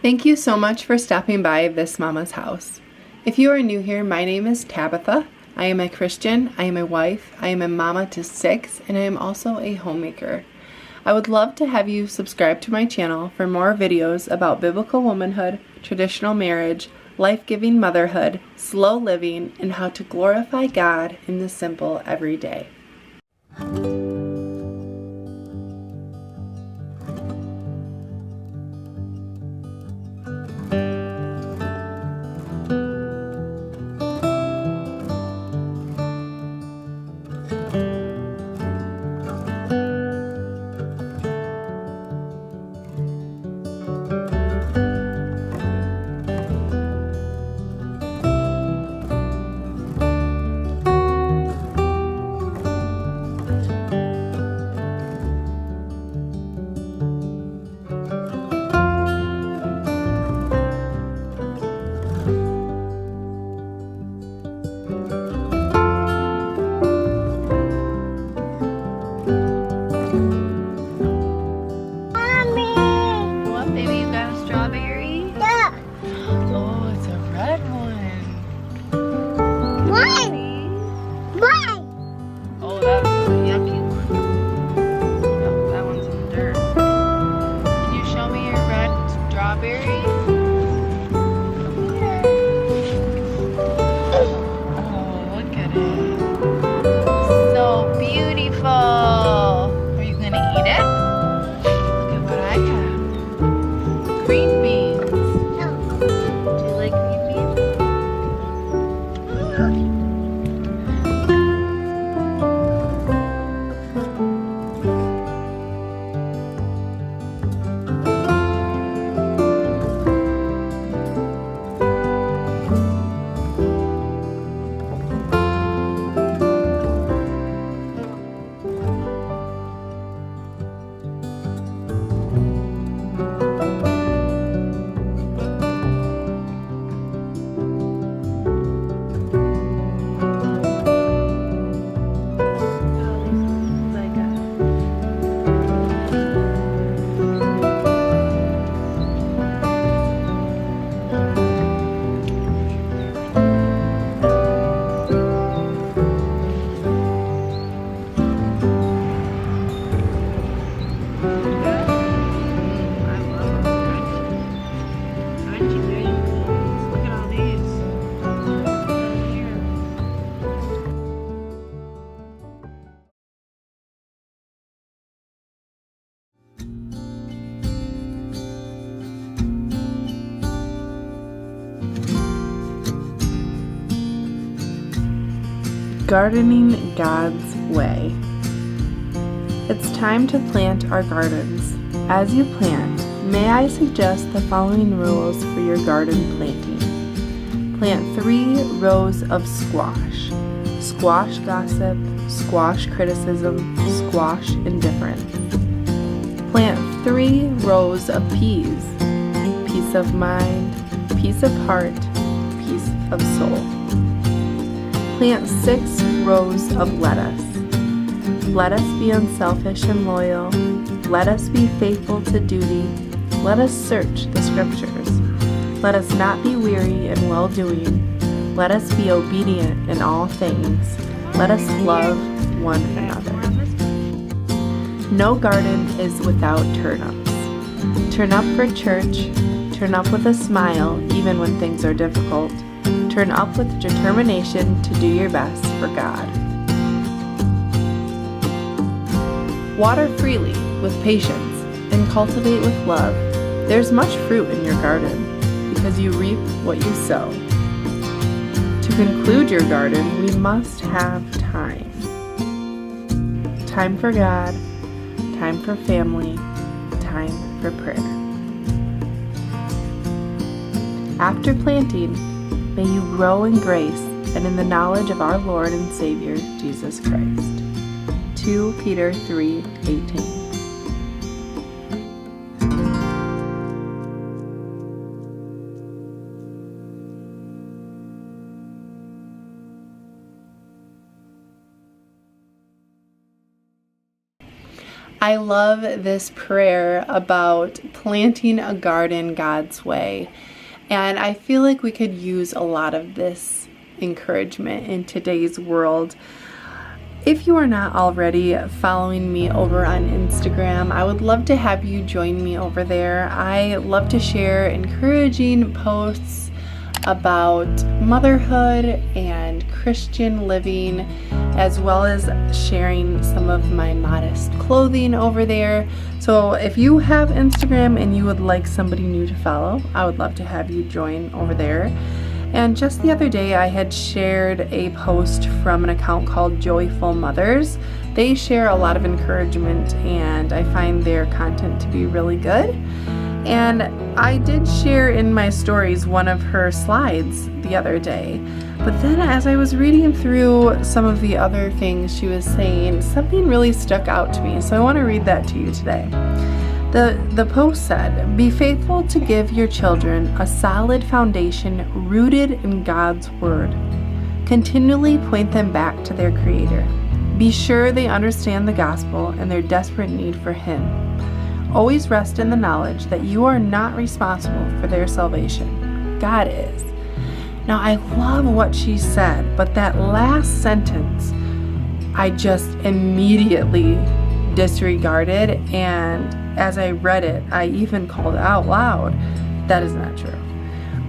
Thank you so much for stopping by this Mama's house. If you are new here, my name is Tabitha. I am a Christian, I am a wife, I am a mama to 6, and I am also a homemaker. I would love to have you subscribe to my channel for more videos about biblical womanhood, traditional marriage, life-giving motherhood, slow living, and how to glorify God in the simple everyday. Gardening God's way. It's time to plant our gardens. As you plant, may I suggest the following rules for your garden planting. Plant 3 rows of squash. Squash gossip, squash criticism, squash indifference. Plant 3 rows of peas. Peace of mind, peace of heart, peace of soul. Plant 6 rows of lettuce. Let us be unselfish and loyal. Let us be faithful to duty. Let us search the scriptures. Let us not be weary in well-doing. Let us be obedient in all things. Let us love one another. No garden is without turnips. Turn up for church. Turn up with a smile even when things are difficult. Turn up with determination to do your best for God. Water freely with patience and cultivate with love. There's much fruit in your garden because you reap what you sow. To conclude your garden, we must have time. Time for God, time for family, time for prayer. After planting, may you grow in grace and in the knowledge of our Lord and Savior, Jesus Christ. 2 Peter 3:18. I love this prayer about planting a garden God's way. And I feel like we could use a lot of this encouragement in today's world. If you are not already following me over on Instagram, I would love to have you join me over there. I love to share encouraging posts about motherhood and Christian living, as well as sharing some of my modest clothing over there. So if you have Instagram and you would like somebody new to follow, I would love to have you join over there. And just the other day, I had shared a post from an account called Joyful Mothers. They share a lot of encouragement, and I find their content to be really good. And I did share in my stories one of her slides the other day. But then as I was reading through some of the other things she was saying, something really stuck out to me. So I want to read that to you today. The post said, "Be faithful to give your children a solid foundation rooted in God's Word. Continually point them back to their Creator. Be sure they understand the gospel and their desperate need for Him. Always rest in the knowledge that you are not responsible for their salvation. God is." Now, I love what she said, but that last sentence, I just immediately disregarded, and as I read it, I even called out loud, that is not true.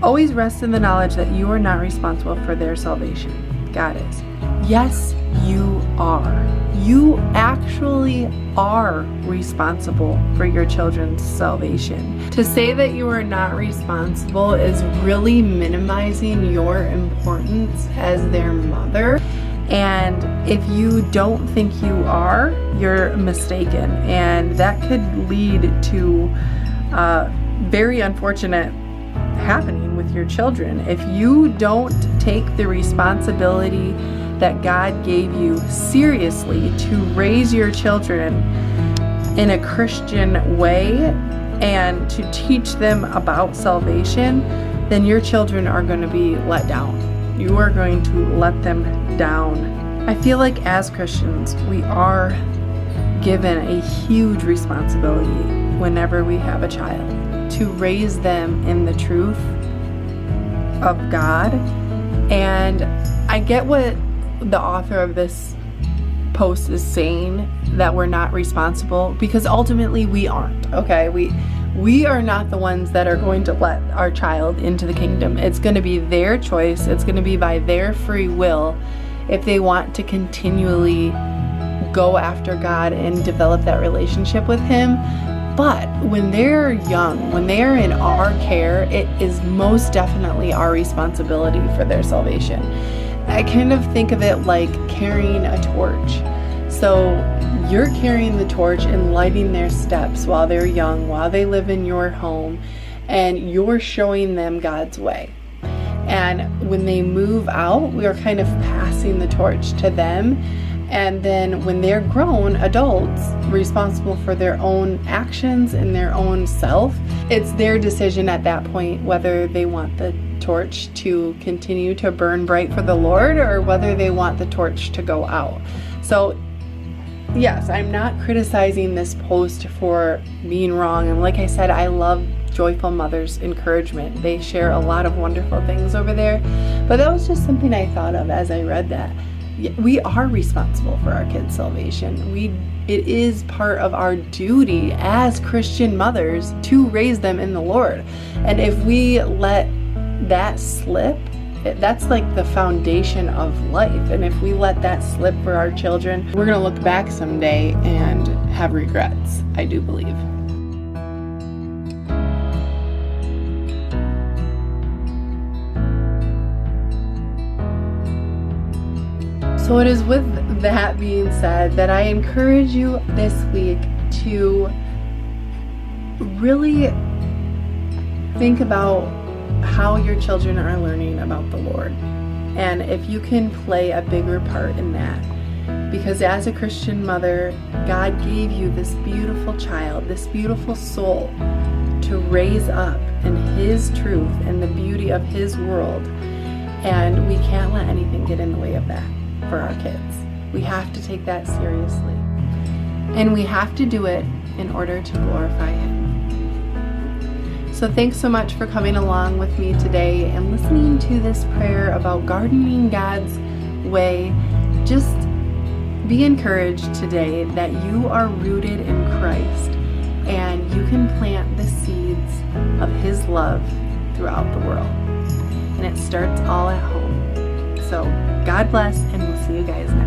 Always rest in the knowledge that you are not responsible for their salvation. God is. Yes, you are. You actually are responsible for your children's salvation. To say that you are not responsible is really minimizing your importance as their mother. And if you don't think you are, you're mistaken. And that could lead to very unfortunate happening with your children. If you don't take the responsibility that God gave you seriously to raise your children in a Christian way and to teach them about salvation, then your children are going to be let down. You are going to let them down. I feel like as Christians, we are given a huge responsibility whenever we have a child to raise them in the truth of God. And I get what the author of this post is saying, that we're not responsible, because ultimately we aren't, okay? We are not the ones that are going to let our child into the kingdom. It's going to be their choice. It's going to be by their free will if they want to continually go after God and develop that relationship with Him. But when they're young, when they are in our care, it is most definitely our responsibility for their salvation. I kind of think of it like carrying a torch. So you're carrying the torch and lighting their steps while they're young, while they live in your home, and you're showing them God's way. And when they move out, we are kind of passing the torch to them. And then when they're grown adults, responsible for their own actions and their own self, it's their decision at that point whether they want the torch to continue to burn bright for the Lord or whether they want the torch to go out. So yes, I'm not criticizing this post for being wrong. And like I said, I love Joyful Mothers encouragement. They share a lot of wonderful things over there. But that was just something I thought of as I read that. We are responsible for our kids' salvation. It is part of our duty as Christian mothers to raise them in the Lord. And if we let that slip, that's like the foundation of life. And if we let that slip for our children, we're going to look back someday and have regrets, I do believe. So it is with that being said that I encourage you this week to really think about how your children are learning about the Lord, and if you can play a bigger part in that. Because as a Christian mother, God gave you this beautiful child, this beautiful soul to raise up in His truth and the beauty of His world, and we can't let anything get in the way of that for our kids. We have to take that seriously. And we have to do it in order to glorify Him. So thanks so much for coming along with me today and listening to this prayer about gardening God's way. Just be encouraged today that you are rooted in Christ and you can plant the seeds of His love throughout the world. And it starts all at home. So God bless, and we'll see you guys next time.